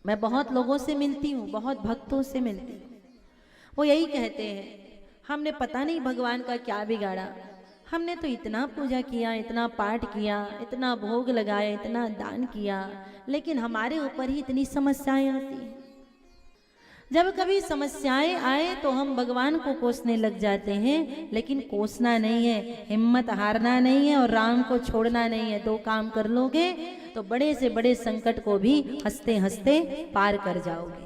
मैं बहुत लोगों से मिलती हूँ, बहुत भक्तों से मिलती हूँ, वो यही कहते हैं हमने पता नहीं भगवान का क्या बिगाड़ा, हमने तो इतना पूजा किया, इतना पाठ किया, इतना भोग लगाया, इतना दान किया, लेकिन हमारे ऊपर ही इतनी समस्याएं आती हैं। जब कभी समस्याएं आए तो हम भगवान को कोसने लग जाते हैं, लेकिन कोसना नहीं है, हिम्मत हारना नहीं है और राम को छोड़ना नहीं है। दो काम कर लोगे तो बड़े से बड़े संकट को भी हंसते हंसते पार कर जाओगे।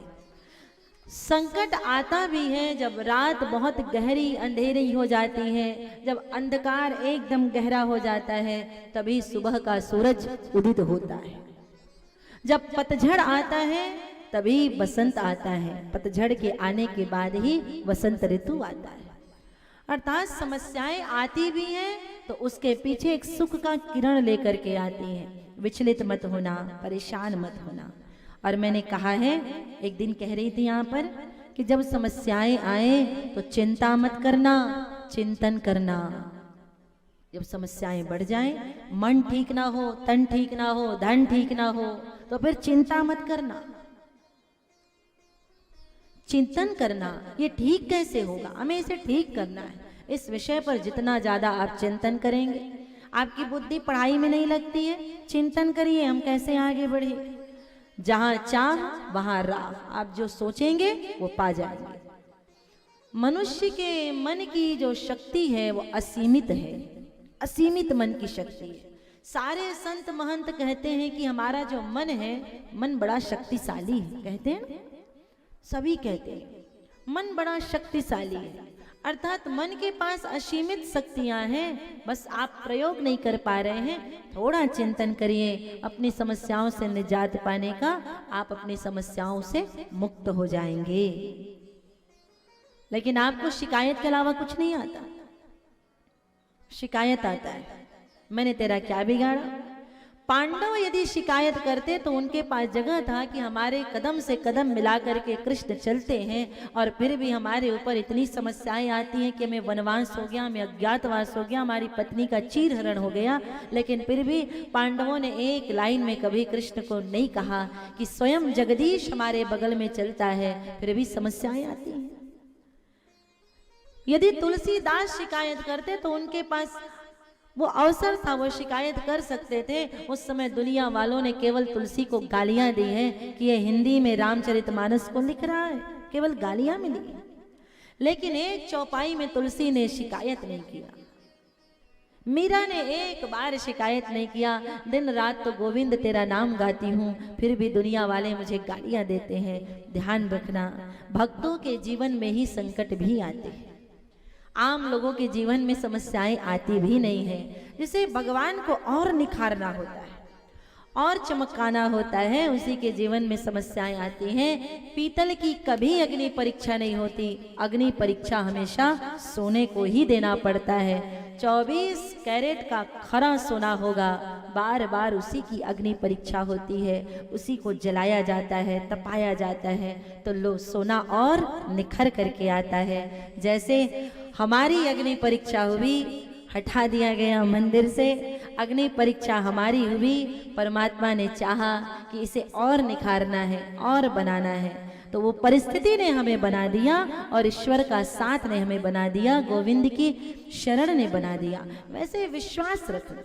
संकट आता भी है जब रात बहुत गहरी अंधेरी हो जाती है, जब अंधकार एकदम गहरा हो जाता है, तभी सुबह का सूरज उदित होता है। जब पतझड़ आता है तभी बसंत आता है, पतझड़ के आने के बाद ही वसंत ऋतु आता है। अर्थात समस्याएं आती भी हैं तो उसके पीछे एक सुख का किरण लेकर के आती हैं। विचलित मत होना, परेशान मत होना। और मैंने कहा है, एक दिन कह रही थी यहाँ पर कि जब समस्याएं आए तो चिंता मत करना, चिंतन करना। जब समस्याएं बढ़ जाएं, मन ठीक ना हो, तन ठीक ना हो, धन ठीक ना हो, तो फिर चिंता मत करना, चिंतन करना। ये ठीक कैसे होगा, हमें इसे ठीक करना है। इस विषय पर जितना ज्यादा आप चिंतन करेंगे, आपकी बुद्धि पढ़ाई में नहीं लगती है, चिंतन करिए हम कैसे आगे बढ़े। जहां चाह वहां राह, आप जो सोचेंगे वो पा जाएंगे। मनुष्य के मन की जो शक्ति है वो असीमित है, असीमित मन की शक्ति है। सारे संत महंत कहते हैं कि हमारा जो मन है, मन बड़ा शक्तिशाली है, कहते हैं, सभी कहते हैं मन बड़ा शक्तिशाली है। अर्थात मन के पास असीमित शक्तियां हैं, बस आप प्रयोग नहीं कर पा रहे हैं। थोड़ा चिंतन करिए, अपनी समस्याओं से निजात पाने का, आप अपनी समस्याओं से मुक्त हो जाएंगे। लेकिन आपको शिकायत के अलावा कुछ नहीं आता। शिकायत आता है, मैंने तेरा क्या बिगाड़ा। पांडव यदि शिकायत करते तो उनके पास जगह था कि हमारे कदम से कदम मिला करके कृष्ण चलते हैं, और फिर भी हमारे ऊपर इतनी समस्याएं आती हैं कि हमें वनवास हो गया, हमें अज्ञातवास हो गया, हमारी पत्नी का चीरहरण हो गया, लेकिन फिर भी पांडवों ने एक लाइन में कभी कृष्ण को नहीं कहा कि स्वयं जगदीश हमारे बगल में चलता है, फिर भी समस्याएं आती हैं। यदि तुलसीदास शिकायत करते तो उनके पास वो अवसर था, वो शिकायत कर सकते थे। उस समय दुनिया वालों ने केवल तुलसी को गालियां दी हैं कि ये हिंदी में रामचरितमानस को लिख रहा है, केवल गालियां मिली। लेकिन एक चौपाई में तुलसी ने शिकायत नहीं किया, मीरा ने एक बार शिकायत नहीं किया। दिन रात तो गोविंद तेरा नाम गाती हूँ, फिर भी दुनिया वाले मुझे गालियां देते हैं। ध्यान रखना, भक्तों के जीवन में ही संकट भी आते हैं, आम लोगों के जीवन में समस्याएं आती भी नहीं है। जिसे भगवान को और निखारना होता है और चमकाना होता है, उसी के जीवन में समस्याएं आती हैं। पीतल की कभी अग्नि परीक्षा नहीं होती, अग्नि परीक्षा हमेशा सोने को ही देना पड़ता है। 24 कैरेट का खरा सोना होगा, बार बार उसी की अग्नि परीक्षा होती है, उसी को जलाया जाता है, तपाया जाता है, तो लो सोना और निखर करके आता है। जैसे हमारी अग्नि परीक्षा हुई, हटा दिया गया मंदिर से, अग्नि परीक्षा हमारी हुई, परमात्मा ने चाहा कि इसे और निखारना है और बनाना है, तो वो परिस्थिति ने हमें बना दिया और ईश्वर का साथ ने हमें बना दिया, गोविंद की शरण ने बना दिया। वैसे विश्वास रखना,